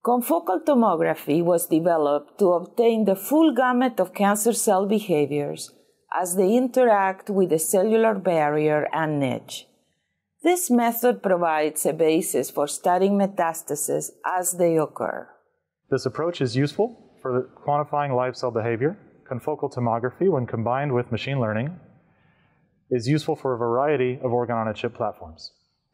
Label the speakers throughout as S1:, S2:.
S1: Confocal tomography was developed to obtain the full gamut of cancer cell behaviors as they interact with the cellular barrier and niche. This method provides a basis for studying metastases as they occur.
S2: This approach is useful for quantifying live cell behavior. Confocal tomography, when combined with machine learning, is useful for a variety of organ-on-a-chip platforms.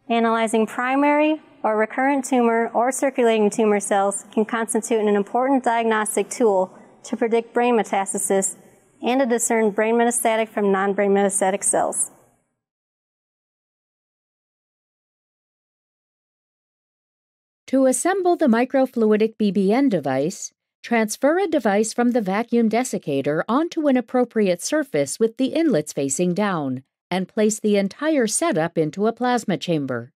S3: Analyzing primary or recurrent tumor or circulating tumor cells can constitute an important diagnostic tool to predict brain metastasis and to discern brain metastatic from non-brain metastatic cells.
S4: To assemble the microfluidic BBN device, transfer a device from the vacuum desiccator onto an appropriate surface with the inlets facing down, and place the entire setup into a plasma chamber.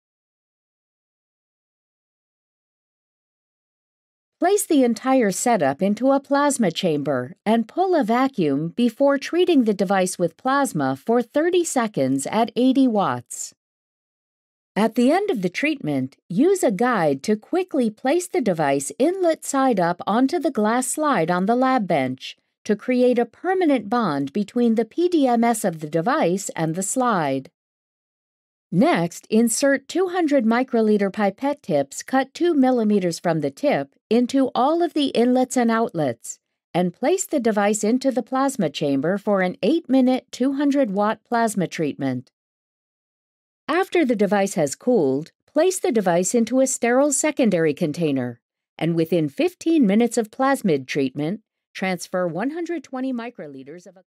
S4: Place the entire setup into a plasma chamber and pull a vacuum before treating the device with plasma for 30 seconds at 80 watts. At the end of the treatment, use a guide to quickly place the device inlet side up onto the glass slide on the lab bench to create a permanent bond between the PDMS of the device and the slide. Next, insert 200 microliter pipette tips cut 2 millimeters from the tip into all of the inlets and outlets, and place the device into the plasma chamber for an 8-minute 200-watt plasma treatment. After the device has cooled, place the device into a sterile secondary container, and within 15 minutes of plasmid treatment, transfer 120 microliters of a